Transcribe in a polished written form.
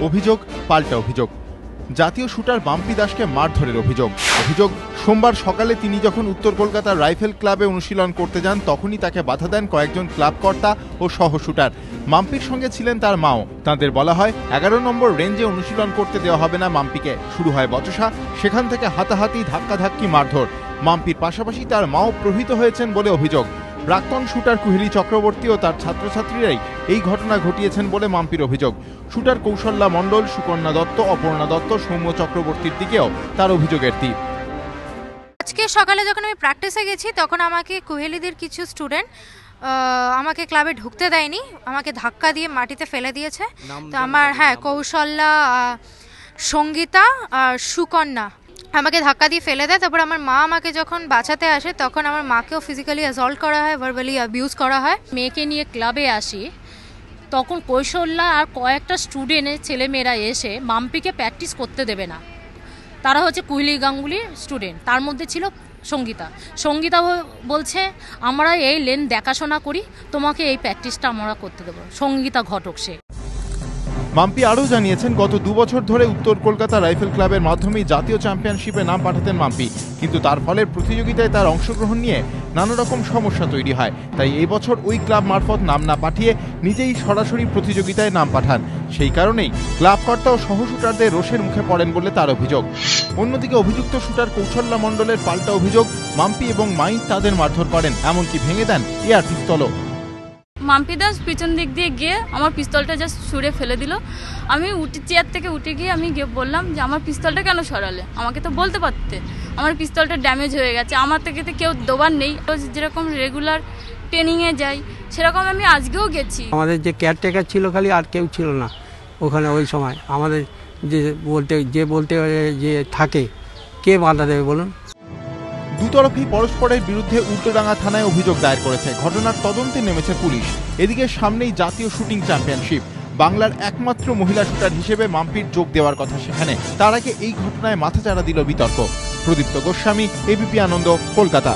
অভিযোগ পাল্টা অভিযোগ। জাতীয় শুটার বাম্পি দাসকে মারধরের অভিযোগ। সোমবার সকালে তিনি যখন উত্তর কলকাতার রাইফেল ক্লাবে অনুশীলন করতে যান তখনই তাকে বাধা দেন কয়েকজন ক্লাব কর্তা ও সহ শুটার। মাম্পির সঙ্গে ছিলেন তার মাও। তাঁদের বলা হয় 11 নম্বর রেঞ্জে অনুশীলন করতে দেওয়া হবে না মাম্পিকে। শুরু হয় বচসা, সেখান থেকে হাতাহাতি, ধাক্কাধাক্কি, মারধর। মাম্পির পাশাপাশি তার মাও প্রহৃত হয়েছেন বলে অভিযোগ। প্রাক্তন শুটার কুহেলি চক্রবর্তী ও তার ছাত্রছাত্রীরাই এই ঘটনা ঘটিয়েছেন বলে মাম্পির অভিযোগ। শুটার কৌশল্যা মণ্ডল, সুকন্যা দত্ত, অপর্ণা দত্ত, সৌম্য চক্রবর্তীর দিকেও তার অভিযোগের তীর। আজকে সকালে যখন আমি প্র্যাকটিসে গেছি তখন আমাকে কুহেলিদের কিছু স্টুডেন্ট আমাকে ক্লাবে ঢুকতে দেয়নি, আমাকে ধাক্কা দিয়ে মাটিতে ফেলে দিয়েছে। তো আমার কৌশল্যা, সঙ্গীতা আর সুকন্যা আমাকে ধাক্কা দিয়ে ফেলে দেয়। তারপর আমার মা আমাকে যখন বাঁচাতে আসে তখন আমার মাকেও ফিজিক্যালি অ্যাসল্ট করা হয়, ভার্বালি অ্যাবিউজ করা হয়। মেয়েকে নিয়ে ক্লাবে আসি তখন কৌশল্যা আর কয়েকটা স্টুডেন্টের ছেলেমেয়েরা এসে মাম্পিকে প্র্যাকটিস করতে দেবে না। তারা হচ্ছে কুহেলি গাঙ্গুলির স্টুডেন্ট, তার মধ্যে ছিল সঙ্গীতা বলছে আমরা এই লেন দেখাশোনা করি, তোমাকে এই প্র্যাকটিসটা আমরা করতে দেবো। সঙ্গীতা ঘটক সে। মাম্পি আরও জানিয়েছেন গত 2 বছর ধরে উত্তর কলকাতা রাইফেল ক্লাবের মাধ্যমেই জাতীয় চ্যাম্পিয়নশিপে নাম পাঠাতেন মাম্পি, কিন্তু তার ফলে প্রতিযোগিতায় তার অংশগ্রহণ নিয়ে নানা রকম সমস্যা তৈরি হয়। তাই এই বছর ওই ক্লাব মারফত নাম না পাঠিয়ে নিজেই সরাসরি প্রতিযোগিতায় নাম পাঠান। সেই কারণেই ক্লাব কর্তা ও সহ শুটারদের রোষের মুখে পড়েন বলে তার অভিযোগ। অন্যদিকে অভিযুক্ত শুটার কৌশল্যা মণ্ডলের পাল্টা অভিযোগ, মাম্পি এবং মাই তাদের মারধর করেন, এমনকি ভেঙে দেন এয়ার পিস্তলও। মাম্পি দাস পিছন দিক দিয়ে গিয়ে আমার পিস্তলটা জাস্ট ছুঁড়ে ফেলে দিল। আমি চেয়ার থেকে উঠে গিয়ে আমি গিয়ে বললাম যে আমার পিস্তলটা কেন সরালে, আমাকে তো বলতে পারতে, আমার পিস্তলটা ড্যামেজ হয়ে গেছে, আমার থেকে তো কেউ দেওয়ার নেই। যেরকম রেগুলার ট্রেনিংয়ে যাই সেরকম আমি আজকেও গেছি। আমাদের যে কেয়ারটেকার ছিল খালি, আর কেউ ছিল না ওখানে ওই সময়। আমাদের যে বলতে যে থাকে, কে বাধা দেবে বলুন? দুতরফেই পরস্পরের বিরুদ্ধে উল্টোডাঙ্গা থানায় অভিযোগ দায়ের করেছে। ঘটনার তদন্তে নেমেছে পুলিশ। এদিকে সামনেই জাতীয় শুটিং চ্যাম্পিয়নশিপ। বাংলার একমাত্র মহিলা শুটার হিসেবে মাম্পির যোগ দেওয়ার কথা সেখানে। তার আগে এই ঘটনায় মাথাচাড়া দিল বিতর্ক। প্রদীপ্ত গোস্বামী, এবিপি আনন্দ, কলকাতা।